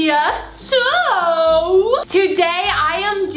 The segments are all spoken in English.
Mia. So today I'm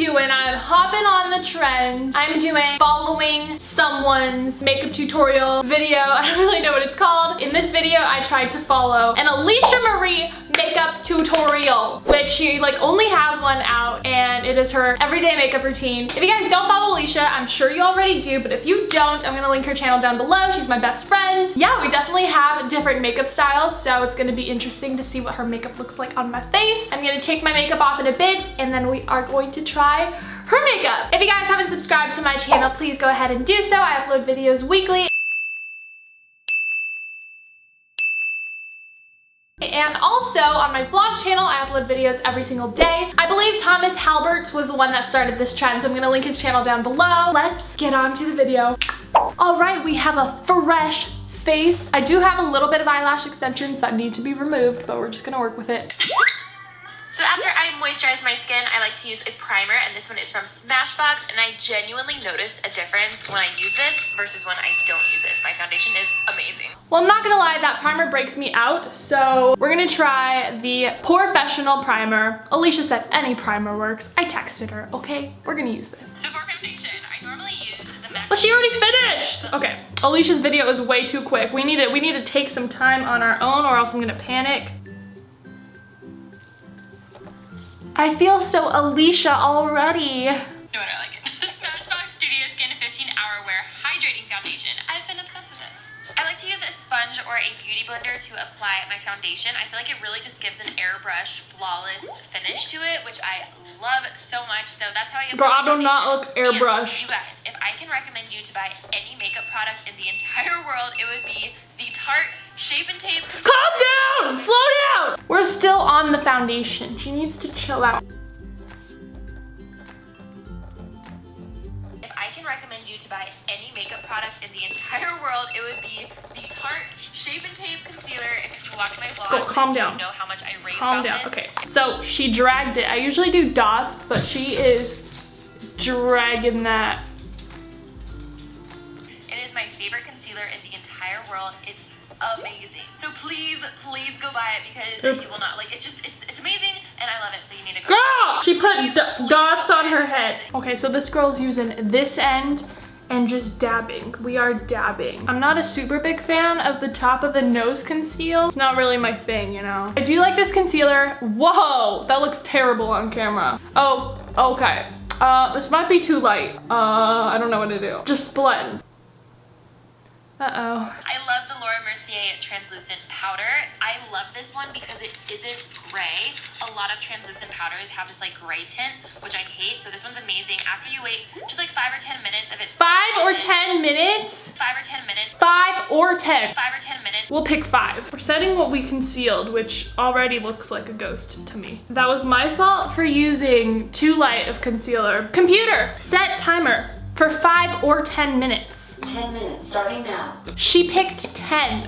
hopping on the trend. I'm doing following someone's makeup tutorial video. I don't really know what it's called. In this video, I tried to follow an Alisha Marie makeup tutorial, which she only has one out, and it is her everyday makeup routine. If you guys don't follow Alisha, I'm sure you already do, but if you don't, I'm gonna link her channel down below. She's my best friend. Yeah, we definitely have different makeup styles, so it's gonna be interesting to see what her makeup looks like on my face. I'm gonna take my makeup off in a bit, and then we are going to try her makeup. If you guys haven't subscribed to my channel, please go ahead and do so. I upload videos weekly. And also on my vlog channel, I upload videos every single day. I believe Thomas Halbert was the one that started this trend, so I'm gonna link his channel down below. Let's get on to the video. All right, we have a fresh face. I do have a little bit of eyelash extensions that need to be removed, but we're just gonna work with it. So after I moisturize my skin, I like to use a primer, and this one is from Smashbox, and I genuinely notice a difference when I use this versus when I don't use this. My foundation is amazing. Well, I'm not gonna lie, that primer breaks me out, so we're gonna try the Professional primer. Alisha said any primer works. I texted her, okay? We're gonna use this. So for foundation, I normally use the MAC. Well, she already finished! Okay, Alicia's video is way too quick. We need to take some time on our own, or else I'm gonna panic. I feel so Alisha already. No, I don't like it. The Smashbox Studio Skin 15-Hour Wear Hydrating Foundation. I've been obsessed with this. I like to use a sponge or a beauty blender to apply my foundation. I feel like it really just gives an airbrushed, flawless finish to it, which I love so much. So that's how I get. Girl, I do not look airbrushed. You guys, if I can recommend you to buy any makeup product in the entire world, it would be the Tarte Shape and Tape. Calm down! Slow down! We're still on the foundation. She needs to chill out. If I can recommend you to buy any makeup product in the entire world, it would be the Tarte Shape and Tape Concealer. And if you watch my vlogs, Go, calm down. You know how much I rave calm about down. this. Okay, so she dragged it. I usually do dots, but she is dragging that. It is my favorite concealer in the entire world. It's amazing. So please, please go buy it because you will not like. It's amazing, and I love it. So you need to go. Girl, she put Please dots go on buy her it. head. Okay, so this girl's using this end and just dabbing. We are dabbing. I'm not a super big fan of the top of the nose conceal. It's not really my thing, you know. I do like this concealer. Whoa, that looks terrible on camera. Oh, okay. This might be too light. I don't know what to do. Just blend. Uh-oh. I love the Laura Mercier translucent powder. I love this one because it isn't gray. A lot of translucent powders have this gray tint, which I hate. So this one's amazing. After you wait just 5 or 10 minutes, if it's 5 or 10 minutes? 5 or 10 minutes. 5 or 10. 5 or 10 minutes. We'll pick 5. We're setting what we concealed, which already looks like a ghost to me. That was my fault for using too light of concealer. Computer, set timer for 5 or 10 minutes. 10 minutes, starting now. She picked 10.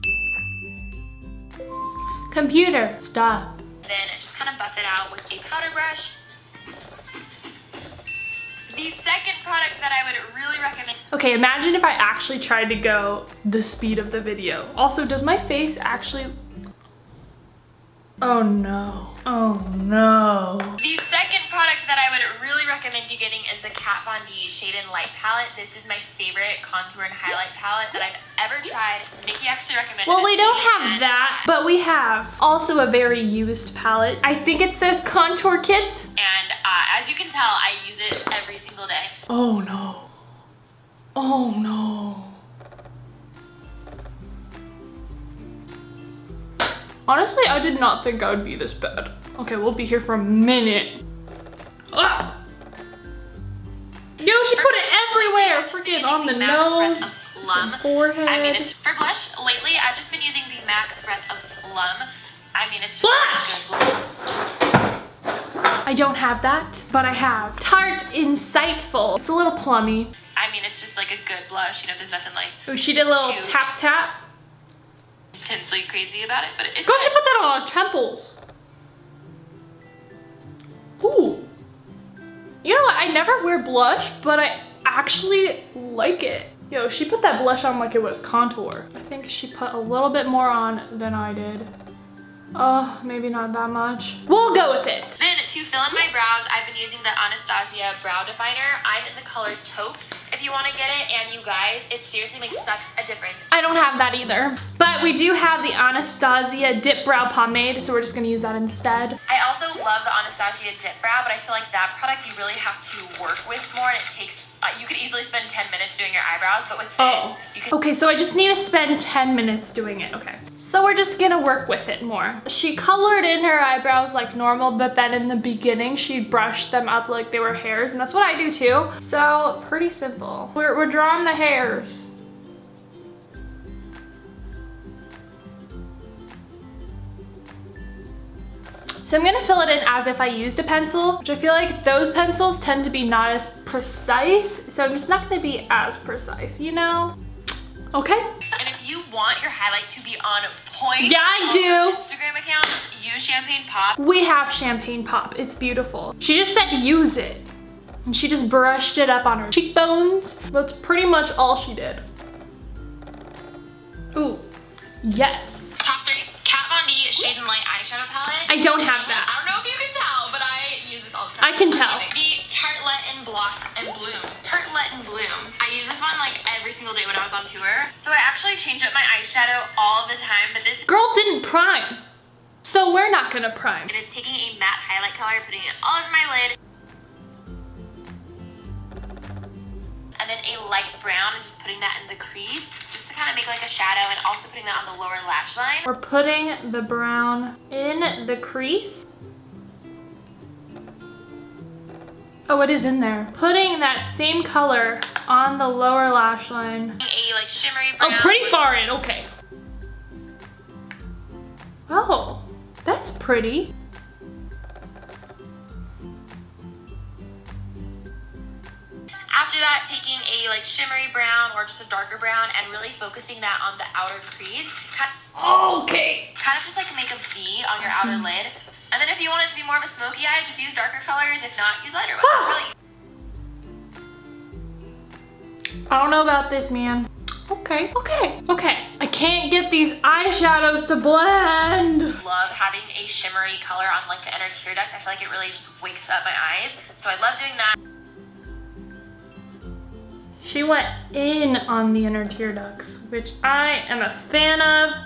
Computer, stop. Then just kind of buff it out with a powder brush. The second product that I would really recommend. Okay, imagine if I actually tried to go the speed of the video. Also, does my face actually... Oh no. Oh no. The second product that I would really recommend you getting is the Kat Von D Shade and Light palette. This is my favorite contour and highlight palette that I've ever tried. Nikki actually recommended Well, this we to don't me, have and that, but we have also a very used palette. I think it says Contour Kit. And as you can tell, I use it every single day. Oh no. Oh no. Honestly, I did not think I would be this bad. Okay, we'll be here for a minute. Ugh. Yo, she put it everywhere. Freaking on the nose, Plum. forehead. I mean, it's for blush. Lately, I've just been using the MAC Breath of Plum. I mean, it's just Blush! a good blush. I don't have that, but I have Tarte Insightful. It's a little plummy. I mean, it's just a good blush. You know, there's nothing Oh, she did a little Cute. tap tap. intensely crazy about it, but it's Girl, she put that on her temples. Ooh. You know what? I never wear blush, but I actually like it. Yo, she put that blush on like it was contour. I think she put a little bit more on than I did. Oh, maybe not that much. We'll go with it. Then to fill in my brows, I've been using the Anastasia brow definer. I'm in the color taupe if you want to get it, and you guys, it seriously makes such a difference. I don't have that either, but we do have the Anastasia Dip Brow Pomade, so we're just gonna use that instead. I also love the Anastasia Dip Brow, but I feel like that product you really have to work with more, and it takes, you could easily spend 10 minutes doing your eyebrows, but with this, you can... Okay, so I just need to spend 10 minutes doing it, okay. So we're just gonna work with it more. She colored in her eyebrows like normal, but then in the beginning, she brushed them up like they were hairs, and that's what I do too. So, pretty simple. We're drawing the hairs. So I'm gonna fill it in as if I used a pencil, which I feel like those pencils tend to be not as precise, so I'm just not gonna be as precise, you know? Okay. And if you want your highlight to be on point, yeah, I do. Instagram accounts, use Champagne Pop. We have Champagne Pop, it's beautiful. She just said use it. And she just brushed it up on her cheekbones. That's pretty much all she did. Ooh, yes. Top 3, Kat Von D Shade and Light eyeshadow palette. I don't have that. I don't know if you can tell, but I use this all the time. I can tell. The Tartelette and Blossom and Bloom. Tartelette and Bloom. I use this one like every single day when I was on tour. So I actually change up my eyeshadow all the time, but this girl didn't prime. So we're not gonna prime. It is taking a matte highlight color, putting it all over my lid. And then a light brown and just putting that in the crease just to kind of make like a shadow, and also putting that on the lower lash line. We're putting the brown in the crease. Oh, it is in there. Putting that same color on the lower lash line. A like shimmery brown. Oh, pretty far in, okay. Oh, that's pretty. After that, taking a like shimmery brown or just a darker brown and really focusing that on the outer crease. Okay. Kind of just like make a V on your outer lid. And then if you want it to be more of a smoky eye, just use darker colors. If not, use lighter ones. It's really... I don't know about this, man. Okay. I can't get these eyeshadows to blend. Love having a shimmery color on like the inner tear duct. I feel like it really just wakes up my eyes. So I love doing that. She went in on the inner tear ducts, which I am a fan of.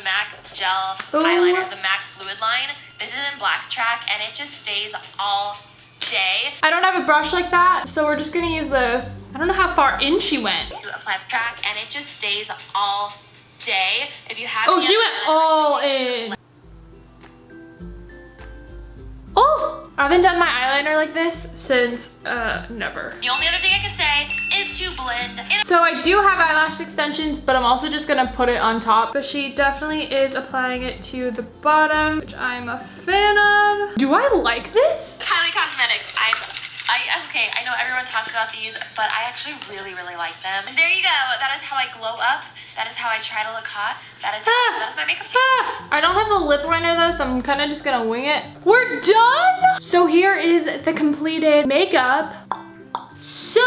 MAC gel eyeliner, the MAC fluid line. This is in Black Track and it just stays all day. I don't have a brush like that, so we're just gonna use this. I don't know how far in she went. To apply track and it just stays all day. If you have she went all in. Oh, I haven't done my eyeliner like this since never. The only other thing I can say is to blend in. So I do have eyelash extensions, but I'm also just gonna put it on top. But she definitely is applying it to the bottom, which I'm a fan of. Do I like this? Kylie Cosmetics. Okay, I know everyone talks about these, but I actually really, really like them. And there you go. That is how I glow up. That is how I try to look hot. That is my makeup too. I don't have the lip liner though, so I'm kind of just gonna wing it. We're done! So here is the completed makeup. So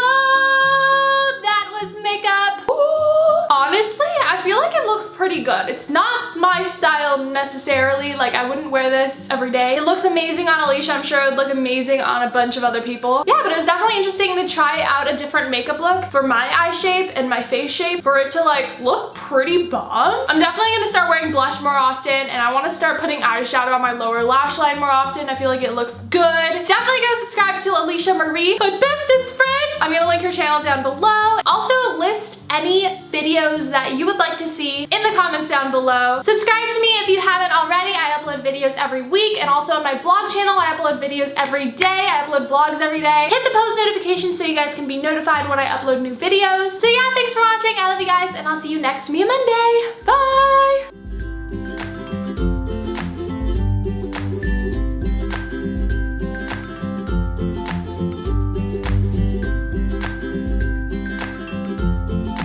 that was makeup. Ooh. Honestly, I feel like it looks pretty good. It's not my style necessarily. Like, I wouldn't wear this every day. It looks amazing on Alisha. I'm sure it would look amazing on a bunch of other people. Yeah, but it was definitely interesting to try out a different makeup look for my eye shape and my face shape, for it to like look pretty bomb. I'm definitely gonna start wearing blush more often, and I wanna start putting eyeshadow on my lower lash line more often. I feel like it looks good. Definitely go subscribe to Alisha Marie, my bestest friend. I'm gonna link her channel down below. Also, list any videos that you would like to see in the comments down below. Subscribe to me if you haven't already. I upload videos every week, and also on my vlog channel, I upload videos every day. I upload vlogs every day. Hit the post notification so you guys can be notified when I upload new videos. So yeah, thanks for watching. I love you guys, and I'll see you next Mia Monday. Bye!